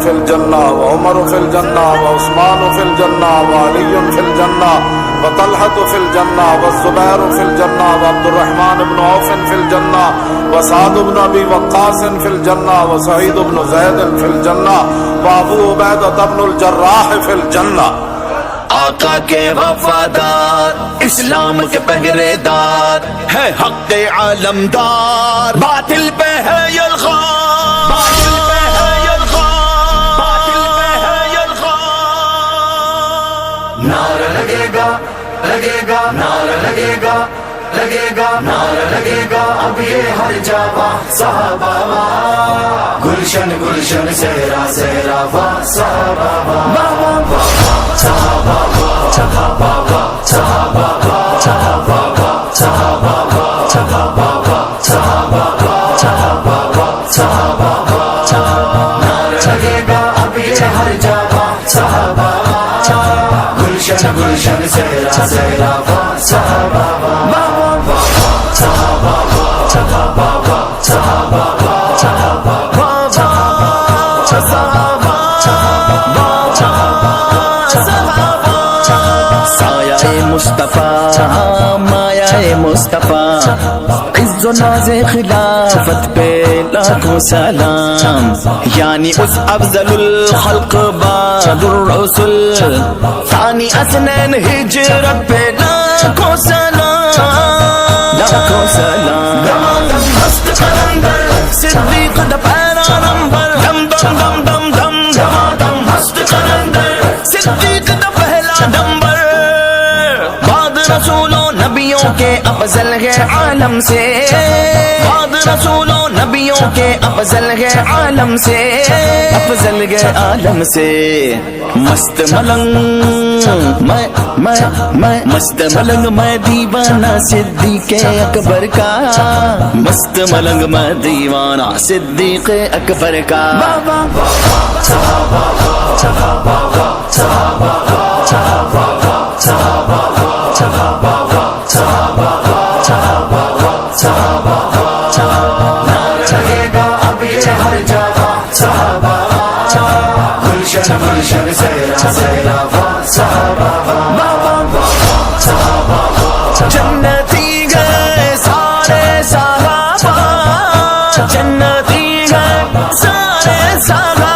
في الجنة وعمر في الجنة وعثمان في الجنة وعلي في الجنة وطلحة في الجنة والزبير في الجنة وعبد الرحمن بن عوف في الجنة وسعد بن أبي وقاص في الجنة وسعيد بن زيد في الجنة وأبو عبيدة بن الجراح في الجنة. آقا کے وفادار، اسلام کے پہرے دار، ہے حق کے علمدار، باطل پہ ہے یلغار، باطل پہ ہے یلغار، باطل پہ ہے یلغار. نعرہ لگے گا لگے گا، نعرہ لگے گا لگے گا، نعرہ لگے گا اب یہ ہر جگہ. صحابہ گلشن گلشن سہرا سہرا واہ صحابہ واہ واہ صحابہ صحابہ صحابہ صحابہ صحابہ صحابہ صحابہ صحابہ صحابہ صحابہ. نعرہ لگے گا اب یہ ہر جگہ. صحابہ گلشن گلشن سہرا سہرا واہ صحابہ صحابہ صحابہ صحابہ صحابہ سایہ مصطفیٰ مایہ مصطفیٰ، عز و ناز خلافت پہ لاکھوں سلام. یعنی اس افضل الخلق بعد الرسل، ثانی اسنین ہجرت پہ لاکھوں سلام، لاکھوں سلام. مست قلندر صدیق دا پہلا نمبر، دم دم دم دم دم دم مست قلندر صدیق دا پہلا نمبر. بعد رسولوں نبیوں کے افضل ہے عالم سے، بعد رسولوں نبیوں کے افضل ہے عالم سے، افضل ہے عالم سے. مست ملنگ میں مست ملنگ میں دیوانہ صدیق اکبر کا، مست ملنگ میں دیوانہ صدیق اکبر کا. صحابہ صحابہ صحابہ صحابہ صحابہ صحابہ صحابہ صحابہ صحابہ صحابہ. نعرہ لگے گا اب یہ ہر جگہ. صحابہ گلشن گلشن سہرا سہرا واہ صحابہ صحابہ. جنتی گئے سارے صحابہ، جنتی گئے سارے صحابہ.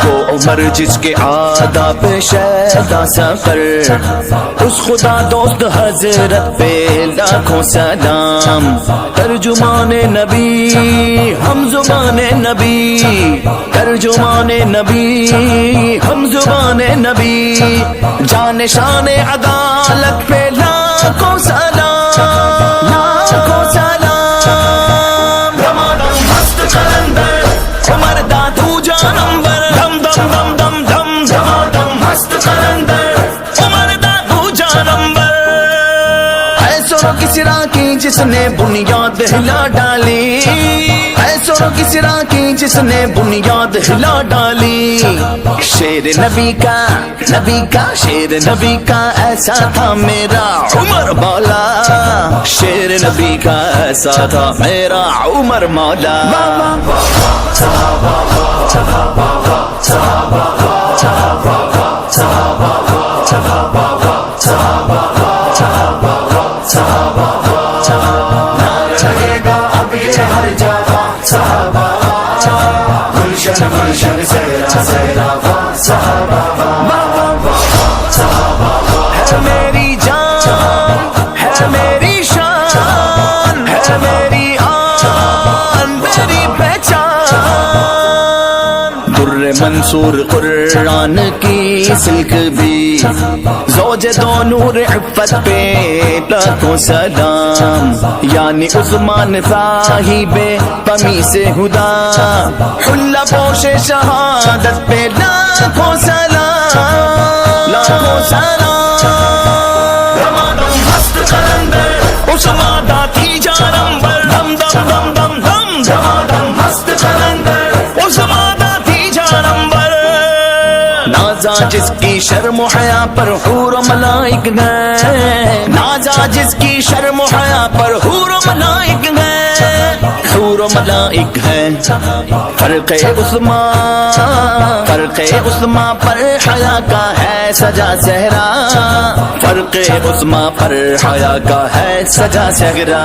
وہ عمر جس کے آداب شیدا سفر، اس خدا دوست حضرت پہ لاکھوں سلام. ترجمان نبی ہم زبان نبی، ترجمان نبی ہم زبان نبی. جان شان عدالت پہ لاکھوں سلام، لاکھوں سلام. رمادم مست قلندر عمر دادو جانمبر، دم دم دم دم دم رمادم مست قلندر عمر دادو جانمبر. ایسو کسرا کی جس نے بنیاد ہلا ڈالی، ایسو کسرا کی جس نے بنیاد ہلا ڈالی. شیر نبی کا نبی کا شیر نبی کا ایسا تھا میرا عمر مولا، شیر نبی کا ایسا تھا میرا عمر مولا. صحابہ صحابہ صحابہ صحابہ صحابہ صحابہ صحابہ صحابہ صحابہ صحابہ. نعرہ لگے گا اب یہ ہر جگہ. صحابہ گلشن گلشن سہرا سہرا واہ صحابہ صحابہ. ہے میری جان ہے میری شان، ہے میری آن میری پہچان. در منصور قرآن کی سلک بھی، زوج دو نور عفت پہ لاکھوں سلام. یعنی عثمان صاحب قمیص ہدا، حلہ پوش شہادت پہ لاکھوں سلام، لاکھوں سلام. رمادم مست شرم و حیا پر حور و ملائک ہیں، نازا جس کی شرم و حیا پر حور و ملائک ہیں، حور و ملائک ہیں، فرق عثماں پر حیا کا ہے سجا صحرا، فرق عثماں پر حیا کا ہے سجا صحرا.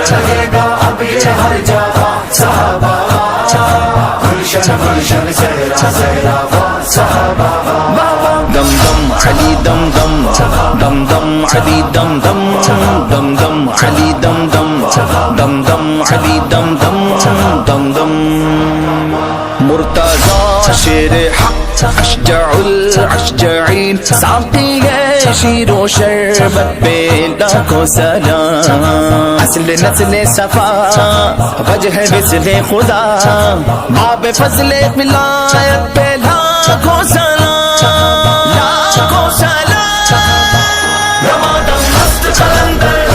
لگے گا اب یہ ہر جگہ صحابہ، گلشن گلشن صحرا صحرا صحابہ. دم دم علی دم دم دم دم علی دم دم دم دم علی دم دم دم دم علی دم دم دم دم. مرتضی شیر حق اشجع الاشجعین، ساقی ہے شیر و شربت پہ لاکھوں سلام، اصل نسل صفا وجہ وصل خدا، باب فضل ولایت پہ لاکھوں سلام، لاکھوں سلام. رمادم مست قلندر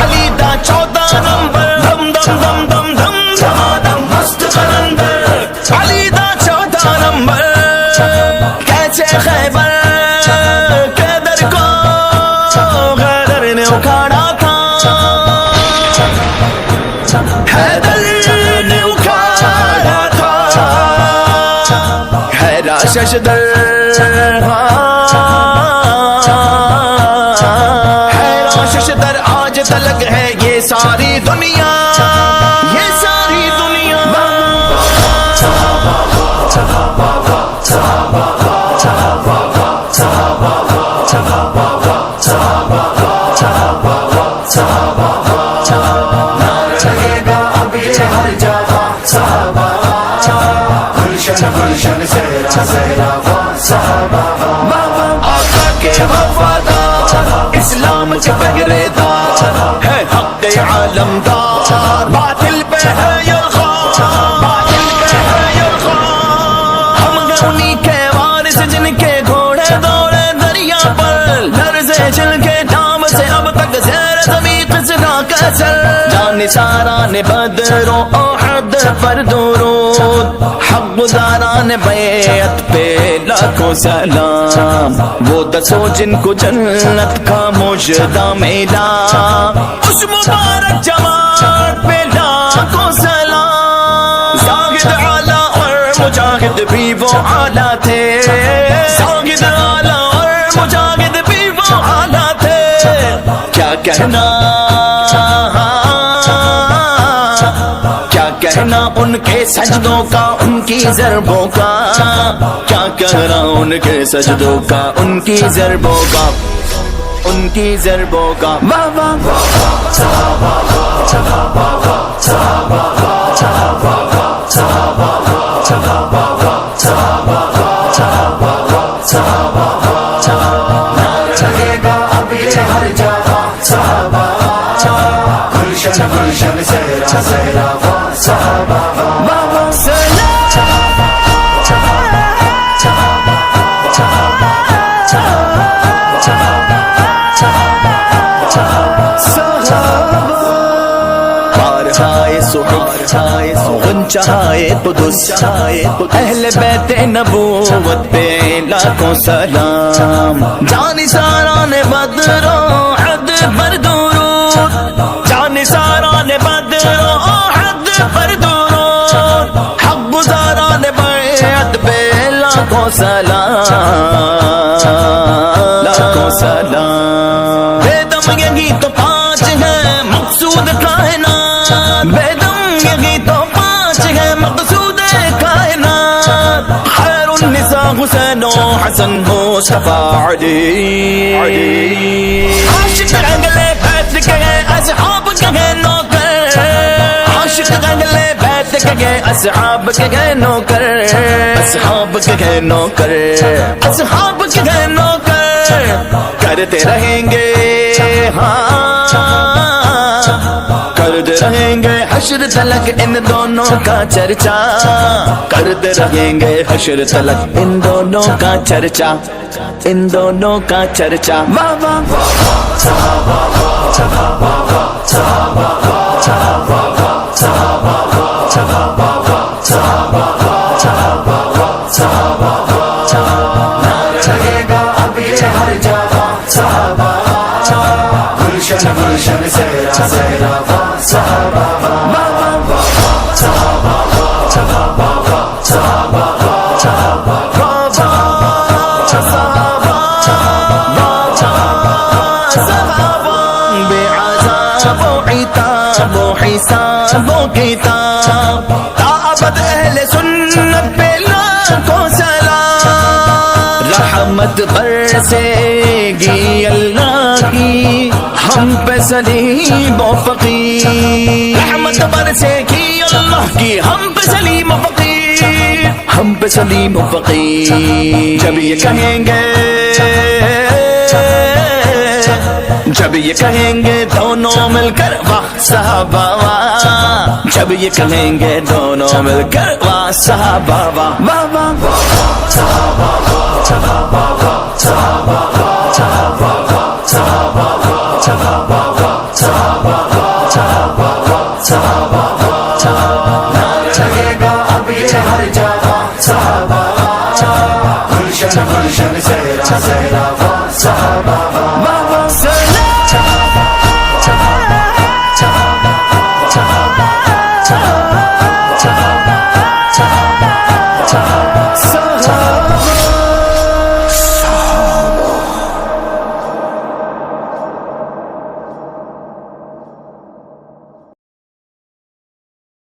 علی دا 14 نمبر، دم دم دم دم دم. رمادم مست قلندر علی دا 14 نمبر، کیسے خیبر کے در کو غیدر نے اکھاڑا تھا، حیدر نے اکھاڑا تھا، حیرا ششدر ششدر آج تلک ہے یہ ساری دنیا، یہ ساری دنیا. لگے گا اب یہ ہر جگہ صحابہ، گلشن گلشن صحرا صحرا صحابہ. آقا کے وفادار، اسلام کے پہرے دار، ہے حق عالمدار، باطل پہ ہے یلغار، باطل پہ ہے یلغار. ہم گے انہی کے وارث جن کے گھوڑے دوڑے دریا پر، لرزے جن کے نام سے اب تک زیر زمین قصرا کا سر. جانثاران بدر و احد پر درود، حق گزاران بیعت پہ لاکھوں سلام، وہ دسو جن کو جنت کا مجدہ ملا، اس مبارک جماعت پہ لاکھوں سلام. زاہد اعلیٰ اور مجاہد بھی وہ اعلیٰ تھے، زاہد اعلیٰ اور مجاہد بھی وہ اعلیٰ تھے. کیا کہنا کہنا ان کے سجدوں کا، ان کی ضربوں کا، کیا کہنا ان کے سجدوں کا، ان کی ضربوں کا، ان کی ضربوں کا. واہ واہ لگے گا اب یہ ہر جگہ صحابہ، گلشن گلشن صحرا صحرا صحابہ. چاہے قدس اہل بیت نبوت پہ لاکھوں سلام. جانثاران بدر و احد پر درود، جانثاران بدر و احد پر درود، حق گزاران بیعت پہ لاکھوں سلام، لاکھوں سلام. بے دم یہی تو 5 ہیں مقصود کائنات، بے دم یہی تو 5 ہیں مقصود کائنات، خیر النساء حسین و حسن مصطفیٰ علی. عاشق اہلِ بیت کے ہیں اصحاب کے ہیں نوکر، عاشق اہلِ بیت کے ہیں اصحاب کے ہیں نوکر، اصحاب کے ہیں نوکر، اصحاب کے ہیں نوکر، کرتے رہیں گے ہاں کرتے رہیں گے حشر تلک ان دونوں کا چرچا، کرتے رہیں گے حشر تلک ان دونوں کا چرچا، ان دونوں کا چرچا۔ واہ واہ لگے گا اب یہ ہر جگہ صحابہ، گلشن گلشن سیرا سیرا صحابہ، بے عذاب و عتاب و حساب و کتاب، تعبد اہل سنت پہ لاکھوں سلام، رحمت برسے گی اللہ کی ہم پہ سلیم و فقیر، رحمت برسے گی اللہ کی ہم پہ سلیم و فقیر، ہم پہ سلیم و فقیر۔ جب یہ کہیں گے، جب یہ کہیں گے دونوں مل کر واہ صحابہ واہ، جب یہ کہیں گے دونوں مل کر واہ صحابہ واہ واہ لگے گا اب یہ ہر جگہ صحابہ، گلشن گلشن سیرا سیرا صحابہ۔